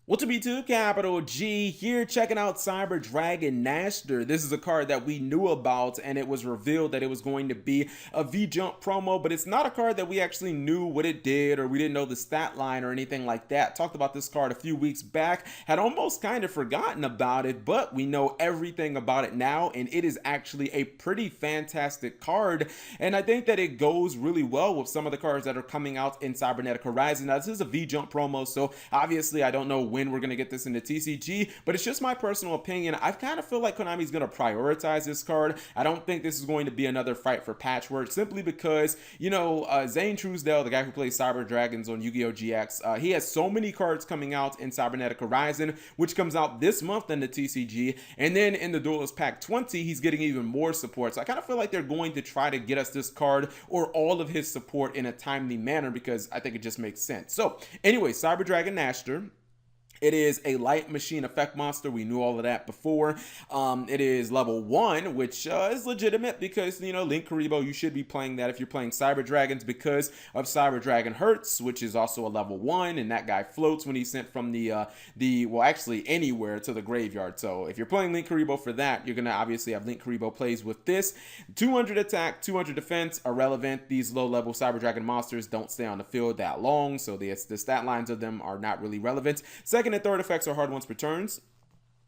Well, to be two, capital G, here checking out Cyber Dragon Nashter. This is a card that we knew about, and it was revealed that it was going to be a V-Jump promo, but it's not a card that we actually knew what it did, or we didn't know the stat line or anything like that. Talked about this card a few weeks back, had almost kind of forgotten about it, but we know everything about it now, and it is actually a pretty fantastic card, and I think that it goes really well with some of the cards that are coming out in Cybernetic Horizon. Now, this is a V-Jump promo, so obviously I don't know when we're going to get this into TCG, but it's just my personal opinion. I kind of feel like Konami's going to prioritize this card. I don't think this is going to be another fight for Patchwork, simply because, you know, Zane Truesdale, the guy who plays Cyber Dragons on Yu-Gi-Oh! GX, he has so many cards coming out in Cybernetic Horizon, which comes out this month in the TCG, and then in the Duelist Pack 20, he's getting even more support. So I kind of feel like they're going to try to get us this card or all of his support in a timely manner, because I think it just makes sense. So anyway, Cyber Dragon Nashter. It is a light machine effect monster. We knew all of that before. It is level 1, which is legitimate because, you know, Link Karibo, you should be playing that if you're playing Cyber Dragons because of Cyber Dragon Hertz, which is also a level 1, and that guy floats when he's sent from well, actually anywhere to the graveyard. So if you're playing Link Karibo for that, you're going to obviously have Link Karibo plays with this. 200 attack, 200 defense, irrelevant. These low-level Cyber Dragon monsters don't stay on the field that long, so the stat lines of them are not really relevant. Second and third effects are hard ones per turns.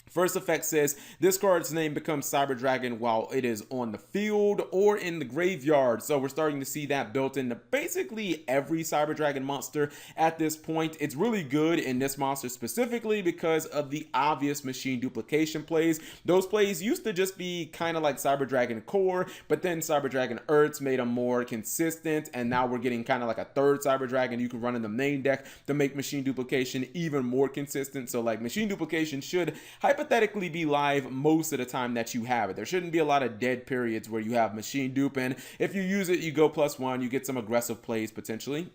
First effect says this card's name becomes Cyber Dragon while it is on the field or in the graveyard. So we're starting to see that built into basically every Cyber Dragon monster at this point. It's really good in this monster specifically because of the obvious machine duplication plays. Those plays used to just be kind of like Cyber Dragon Core, but then Cyber Dragon Earths made them more consistent, and now we're getting kind of like a third Cyber Dragon you can run in the main deck to make machine duplication even more consistent. So like machine duplication should hypothetically be live most of the time that you have it. There shouldn't be a lot of dead periods where you have machine dupe, and if you use it, you go +1, you get some aggressive plays potentially.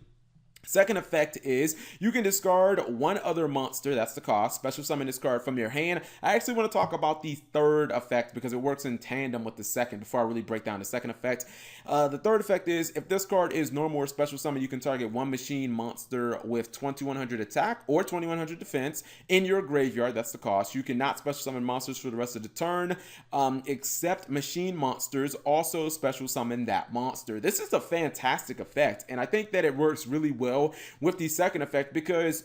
Second effect is you can discard one other monster, that's the cost, special summon this card from your hand. I actually want to talk about the third effect because it works in tandem with the second before I really break down the second effect. The third effect is if this card is normal or special summon, you can target one machine monster with 2100 attack or 2100 defense in your graveyard, that's the cost. You cannot special summon monsters for the rest of the turn, except machine monsters also special summon that monster. This is a fantastic effect, and I think that it works really well with the second effect because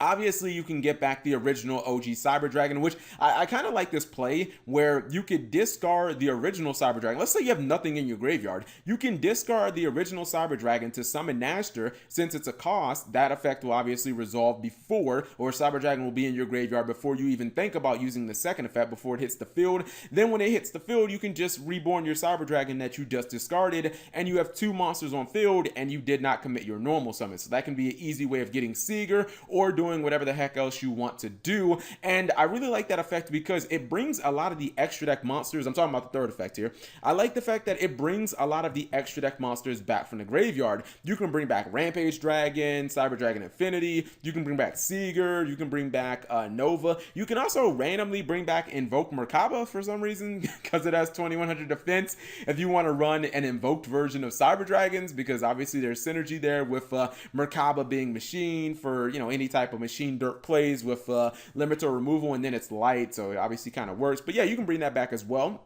obviously you can get back the original OG Cyber Dragon, which I kind of like this play where you could discard the original Cyber Dragon. Let's say you have nothing in your graveyard. You can discard the original Cyber Dragon to summon Nashter. Since it's a cost, that effect will obviously resolve before, or Cyber Dragon will be in your graveyard before you even think about using the second effect before it hits the field. Then when it hits the field, you can just reborn your Cyber Dragon that you just discarded, and you have two monsters on field, and you did not commit your normal summon. So that can be an easy way of getting Seeger or doing whatever the heck else you want to do. And I really like that effect because it brings a lot of the extra deck monsters. I'm talking about the third effect here. I like the fact that it brings a lot of the extra deck monsters back from the graveyard. You can bring back Rampage Dragon, Cyber Dragon Infinity, you can bring back Seeger, you can bring back Nova. You can also randomly bring back Invoke Merkaba for some reason because it has 2100 defense if you want to run an invoked version of Cyber Dragons, because obviously there's synergy there with Merkaba being machine for, you know, any type of machine dirt plays with limiter removal, and then it's light, so it obviously kind of works. But yeah, you can bring that back as well.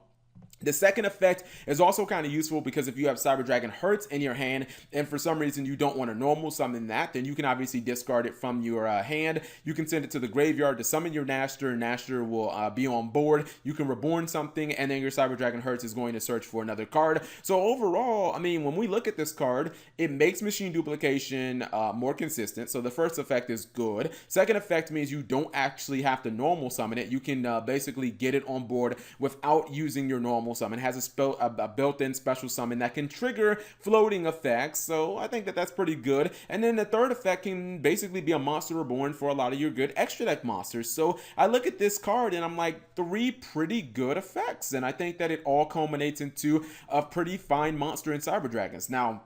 The second effect is also kind of useful because if you have Cyber Dragon Hertz in your hand and for some reason you don't want to normal summon that, then you can obviously discard it from your hand. You can send it to the graveyard to summon your Nashter, and Nashter will be on board. You can reborn something, and then your Cyber Dragon Hertz is going to search for another card. So overall, I mean, when we look at this card, it makes machine duplication more consistent. So the first effect is good. Second effect means you don't actually have to normal summon it. You can basically get it on board without using your normal summon. It has a built-in special summon that can trigger floating effects, so I think that that's pretty good. And then the third effect can basically be a monster reborn for a lot of your good extra deck monsters. So I look at this card and I'm like, three pretty good effects, and I think that it all culminates into a pretty fine monster in Cyber Dragons. Now,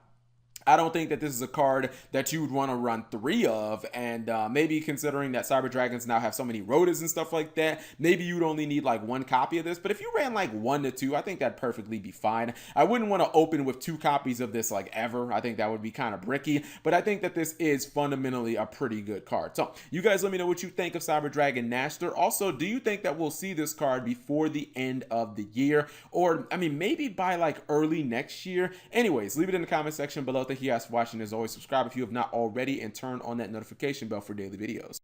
I don't think that this is a card that you would want to run 3 of, and maybe considering that Cyber Dragons now have so many rotas and stuff like that, maybe you'd only need like 1 copy of this. But if you ran like 1 to 2, I think that'd perfectly be fine. I wouldn't want to open with 2 copies of this like ever. I think that would be kind of bricky, but I think that this is fundamentally a pretty good card. So you guys let me know what you think of Cyber Dragon Nashter. Also, do you think that we'll see this card before the end of the year, or I mean maybe by like early next year? Anyways, leave it in the comment section below. Thank you guys for watching. As always, subscribe if you have not already, and turn on that notification bell for daily videos.